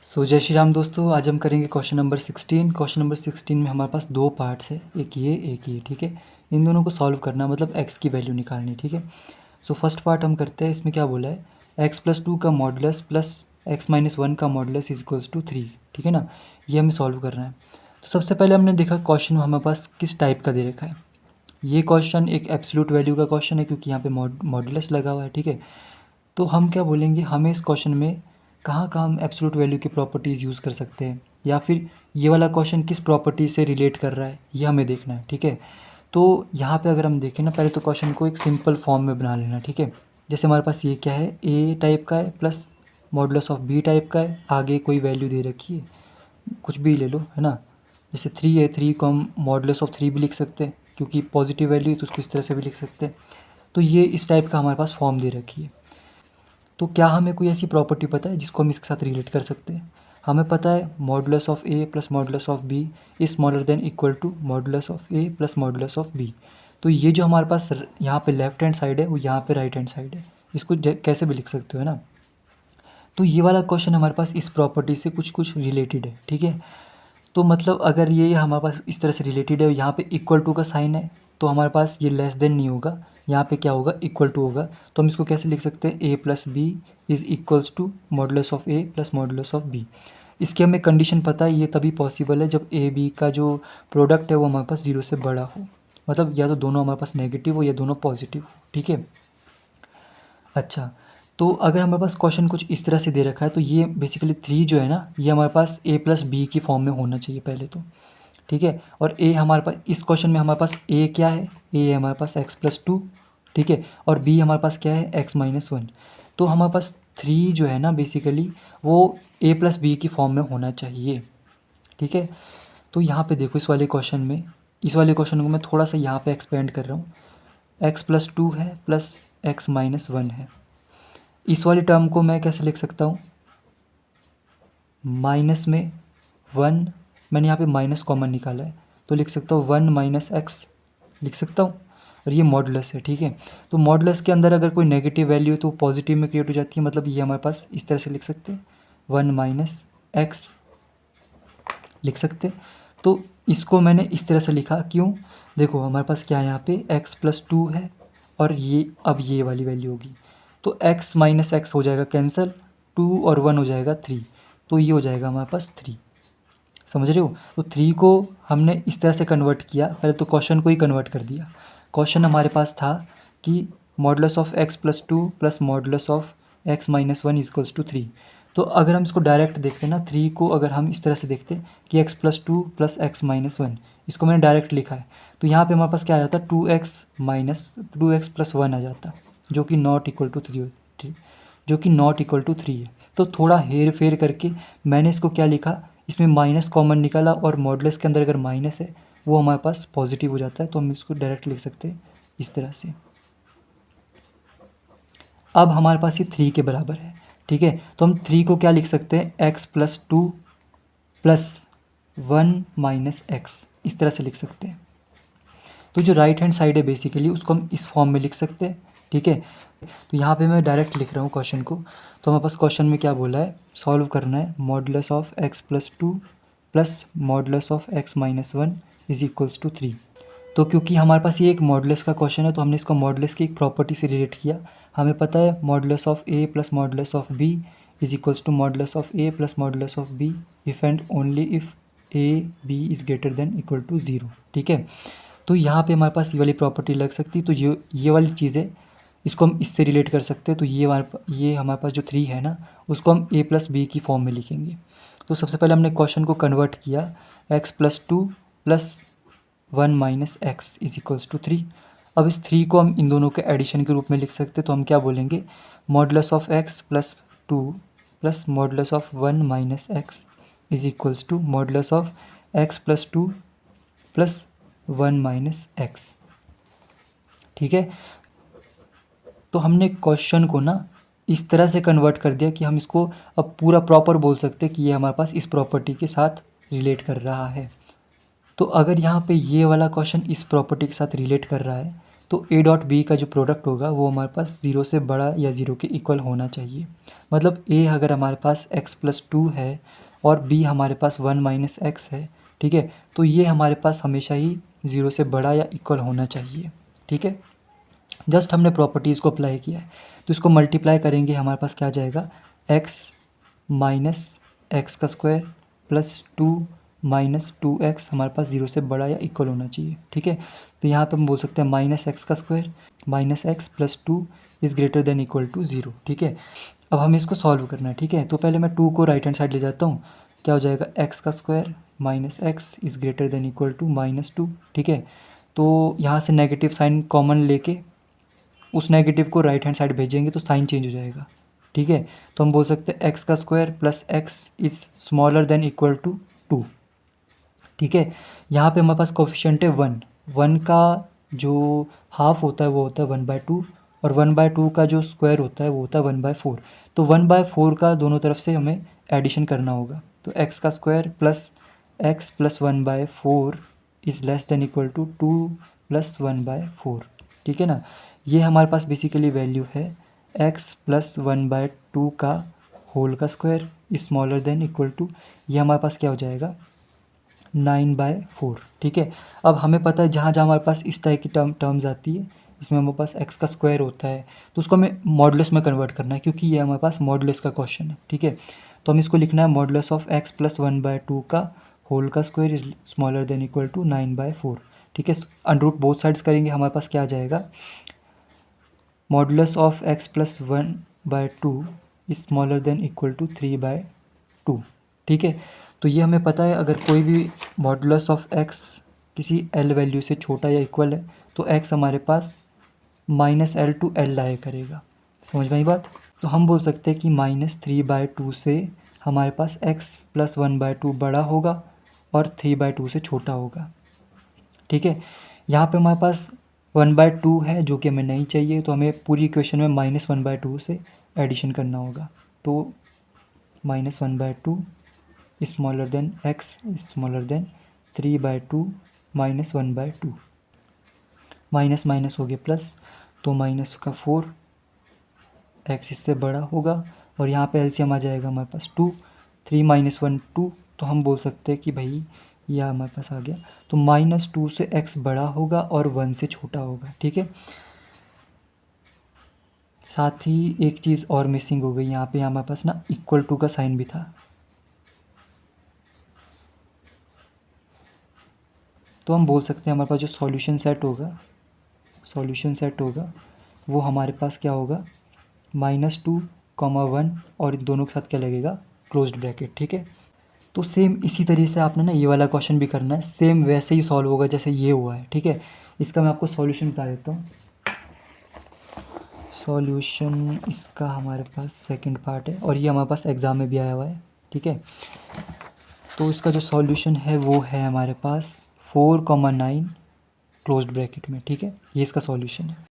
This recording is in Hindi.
जय श्री राम दोस्तों। आज हम करेंगे क्वेश्चन नंबर 16। क्वेश्चन नंबर 16 में हमारे पास दो पार्ट्स है, एक ये, ठीक है। इन दोनों को सॉल्व करना मतलब x की वैल्यू निकालनी, ठीक है। फर्स्ट पार्ट हम करते हैं। इसमें क्या बोला है, x+2 का मॉडुलस प्लस x-1 का मॉडुलस इज इक्वल्स टू 3, ठीक है ना। ये हमें सॉल्व करना है। तो सबसे पहले हमने देखा क्वेश्चन में हमारे पास किस टाइप का दे रखा है। ये क्वेश्चन एक एब्सोल्यूट वैल्यू का क्वेश्चन है क्योंकि यहाँ पे मॉडुलस लगा हुआ है, ठीक है। तो हम क्या बोलेंगे, हमें इस क्वेश्चन में कहाँ कहाँ हम एब्सोल्यूट वैल्यू की प्रॉपर्टीज़ यूज़ कर सकते हैं, या फिर ये वाला क्वेश्चन किस प्रॉपर्टी से रिलेट कर रहा है, ये हमें देखना है, ठीक है। तो यहाँ पे अगर हम देखें ना, पहले तो क्वेश्चन को एक सिंपल फॉर्म में बना लेना, ठीक है। जैसे हमारे पास ये क्या है, ए टाइप का है plus modulus of B type का है, आगे कोई वैल्यू दे रखी है, कुछ भी ले लो, है ना। जैसे 3 है, 3 को हम मॉडुलस ऑफ 3 भी लिख सकते हैं क्योंकि पॉजिटिव वैल्यू है तो उसको इस तरह से भी लिख सकते हैं। तो ये इस टाइप का हमारे पास फॉर्म दे रखी है। तो क्या हमें कोई ऐसी प्रॉपर्टी पता है जिसको हम इसके साथ रिलेट कर सकते हैं। हमें पता है modulus of A plus modulus of B is smaller than equal to modulus of A plus modulus of B. तो ये जो हमारे पास यहाँ पे लेफ्ट हैंड साइड है वो यहाँ पे राइट हैंड साइड है, इसको कैसे भी लिख सकते हो, है ना। तो ये वाला क्वेश्चन हमारे पास इस प्रॉपर्टी से कुछ कुछ रिलेटेड है, ठीक है। तो मतलब अगर ये हमारे पास इस तरह से रिलेटेड है, यहाँ पे इक्वल टू का साइन है, तो हमारे पास ये लेस देन नहीं होगा, यहाँ पे क्या होगा, इक्वल टू होगा। तो हम इसको कैसे लिख सकते हैं, A plus B is equals to modulus of A plus modulus of B. इसकी हमें कंडीशन पता है, ये तभी पॉसिबल है जब ए बी का जो प्रोडक्ट है वो हमारे पास 0 से बड़ा हो, मतलब या तो दोनों हमारे पास नेगेटिव हो या दोनों पॉजिटिव हो, ठीक है। अच्छा, तो अगर हमारे पास क्वेश्चन कुछ इस तरह से दे रखा है तो ये बेसिकली 3 जो है ना, ये हमारे पास ए प्लस बी की फॉर्म में होना चाहिए पहले तो, ठीक है। और ए हमारे पास इस क्वेश्चन में हमारे पास ए क्या है, ए है हमारे पास x+2, ठीक है। और बी हमारे पास क्या है, x-1। तो हमारे पास 3 जो है ना बेसिकली वो ए प्लस बी की फॉर्म में होना चाहिए, ठीक है। तो यहाँ पे देखो इस वाले क्वेश्चन को मैं थोड़ा सा यहाँ पे एक्सपेंड कर रहा हूँ। x+2 है प्लस x-1 है। इस वाली टर्म को मैं कैसे लिख सकता हूँ, माइनस में 1, मैंने यहाँ पे माइनस कॉमन निकाला है तो लिख सकता हूँ 1 माइनस एक्स लिख सकता हूँ। और ये मॉडुलस है, ठीक है। तो मॉडुलस के अंदर अगर कोई नेगेटिव वैल्यू है तो पॉजिटिव में क्रिएट हो जाती है, मतलब ये हमारे पास इस तरह से लिख सकते हैं 1 माइनस एक्स लिख सकते। तो इसको मैंने इस तरह से लिखा, क्यों, देखो हमारे पास क्या है, यहाँ पे x+2 है और ये अब ये वाली वैल्यू होगी, तो x माइनस एक्स हो जाएगा कैंसिल, 2 और 1 हो जाएगा 3, तो ये हो जाएगा हमारे पास 3। समझ रहे हो। तो 3 को हमने इस तरह से कन्वर्ट किया, पहले तो क्वेश्चन को ही कन्वर्ट कर दिया। क्वेश्चन हमारे पास था कि modulus of x+2 plus modulus of x-1 equals to 3। तो अगर हम इसको डायरेक्ट देखते हैं ना, 3 को अगर हम इस तरह से देखते हैं कि x+2 प्लस x-1, इसको मैंने डायरेक्ट लिखा है, तो यहाँ पे हमारे पास क्या आ जाता, 2x प्लस 1 आ जाता, जो कि नॉट इक्वल टू 3, जो कि नॉट इक्वल टू 3 है। तो थोड़ा हेर फेर करके मैंने इसको क्या लिखा, इसमें माइनस कॉमन निकाला और मॉडुलस के अंदर अगर माइनस है वो हमारे पास पॉजिटिव हो जाता है, तो हम इसको डायरेक्ट लिख सकते हैं इस तरह से। अब हमारे पास ये 3 के बराबर है, ठीक है। तो हम 3 को क्या लिख सकते हैं, x+2 प्लस 1 माइनस एक्स, इस तरह से लिख सकते हैं। तो जो राइट हैंड साइड है बेसिकली उसको हम इस फॉर्म में लिख सकते हैं, ठीक है। तो यहाँ पे मैं डायरेक्ट लिख रहा हूँ क्वेश्चन को। तो हमारे पास क्वेश्चन में क्या बोला है, सॉल्व करना है modulus of x+2 plus modulus of x-1 is equals to 3। तो क्योंकि हमारे पास ये एक मॉडुलस का क्वेश्चन है तो हमने इसको मॉडुलस की एक प्रॉपर्टी से रिलेट किया। हमें पता है modulus of a plus modulus of b is equals to modulus of a plus modulus of b if and only if a b is greater than equal to 0, ठीक है। तो यहाँ पे हमारे पास ये वाली प्रॉपर्टी लग सकती है, तो ये वाली चीज़ है, इसको हम इससे रिलेट कर सकते हैं। तो ये हमारे पास जो 3 है ना, उसको हम a प्लस बी की फॉर्म में लिखेंगे। तो सबसे पहले हमने क्वेश्चन को कन्वर्ट किया, x+2 plus 1 minus x is equals to 3। अब इस 3 को हम इन दोनों के एडिशन के रूप में लिख सकते हैं, तो हम क्या बोलेंगे, modulus of x+2 plus modulus of 1 minus x is equals to modulus of x+2 plus 1 minus x, ठीक है। तो हमने क्वेश्चन को ना इस तरह से कन्वर्ट कर दिया कि हम इसको अब पूरा प्रॉपर बोल सकते हैं कि ये हमारे पास इस प्रॉपर्टी के साथ रिलेट कर रहा है। तो अगर यहाँ पे ये वाला क्वेश्चन इस प्रॉपर्टी के साथ रिलेट कर रहा है तो ए डॉट बी का जो प्रोडक्ट होगा वो हमारे पास 0 से बड़ा या 0 के इक्वल होना चाहिए। मतलब ए अगर हमारे पास x+2 है और बी हमारे पास 1 - x है, ठीक है, तो ये हमारे पास हमेशा ही 0 से बड़ा या इक्वल होना चाहिए, ठीक है। जस्ट हमने प्रॉपर्टीज़ को अप्लाई किया है, तो इसको मल्टीप्लाई करेंगे, हमारे पास क्या आ जाएगा, x - x² प्लस 2 - 2x हमारे पास 0 से बड़ा या इक्वल होना चाहिए, ठीक है। तो यहाँ पे हम बोल सकते हैं -x² - x plus 2 is greater than equal to 0, ठीक है। अब हमें इसको सॉल्व करना है, ठीक है। तो पहले मैं 2 को राइट हैंड साइड ले जाता हूँ, क्या हो जाएगा, x² - x is greater than equal to -2, ठीक है। तो यहाँ से नेगेटिव साइन कॉमन लेके उस नेगेटिव को राइट हैंड साइड भेजेंगे तो साइन चेंज हो जाएगा, ठीक है। तो हम बोल सकते हैं x² plus x is smaller than equal to 2, ठीक है। यहाँ पे हमारे पास कोफिशिएंट है 1, 1 का जो हाफ होता है वो होता है 1/2 और 1/2 का जो स्क्वायर होता है वो होता है 1/4। तो 1/4 का दोनों तरफ से हमें एडिशन करना होगा। तो x² plus x plus 1/4 is less than equal to 2 plus 1/4, ठीक है ना। ये हमारे पास बेसिकली वैल्यू है x प्लस 1/2 का होल का square is smaller than equal to, ये हमारे पास क्या हो जाएगा, 9/4, ठीक है। अब हमें पता है जहाँ जहाँ हमारे पास इस टाइप की टर्म्स आती है, इसमें हमारे पास x का स्क्वायर होता है, तो उसको हमें मॉडुलस में कन्वर्ट करना है, क्योंकि ये हमारे पास मॉडुलस का क्वेश्चन है, ठीक है। तो हम इसको लिखना है मॉडुलस ऑफ x प्लस 1/2 का होल का square is smaller than equal to 9/4, ठीक है। अंडर रूट बोथ साइड्स करेंगे, हमारे पास क्या आ जाएगा, modulus of x plus 1/2 is smaller than equal to 3/2, ठीक है। तो ये हमें पता है अगर कोई भी मॉडुलस ऑफ x किसी l वैल्यू से छोटा या इक्वल है तो x हमारे पास -l टू l लाया करेगा, समझ में आई बात। तो हम बोल सकते हैं कि -3/2 से हमारे पास x प्लस 1/2 बड़ा होगा और 3/2 से छोटा होगा, ठीक है। यहाँ पे हमारे पास 1/2 है जो कि हमें नहीं चाहिए, तो हमें पूरी इक्वेशन में -1/2 से एडिशन करना होगा। तो -1/2 smaller than x smaller than 3/2 -1/2, minus minus हो गया प्लस, तो माइनस का 4, x इससे बड़ा होगा और यहाँ पे एलसीएम आ जाएगा हमारे पास 2, 3 - 1 2, तो हम बोल सकते हैं कि भाई यह हमारे पास आ गया। तो -2 से x बड़ा होगा और 1 से छोटा होगा, ठीक है। साथ ही एक चीज़ और मिसिंग हो गई, यहाँ पे हमारे पास ना इक्वल टू का साइन भी था, तो हम बोल सकते हैं हमारे पास जो सॉल्यूशन सेट होगा वो हमारे पास क्या होगा, -2, 1 और इन दोनों के साथ क्या लगेगा, क्लोज्ड ब्रैकेट, ठीक है। तो सेम इसी तरीके से आपने ना ये वाला क्वेश्चन भी करना है, सेम वैसे ही सॉल्व होगा जैसे ये हुआ है, ठीक है। इसका मैं आपको सॉल्यूशन बता देता हूँ। सॉल्यूशन इसका हमारे पास सेकंड पार्ट है और ये हमारे पास एग्ज़ाम में भी आया हुआ है, ठीक है। तो इसका जो सॉल्यूशन है वो है हमारे पास 4, 9 क्लोज्ड ब्रैकेट में, ठीक है। ये इसका सॉल्यूशन है।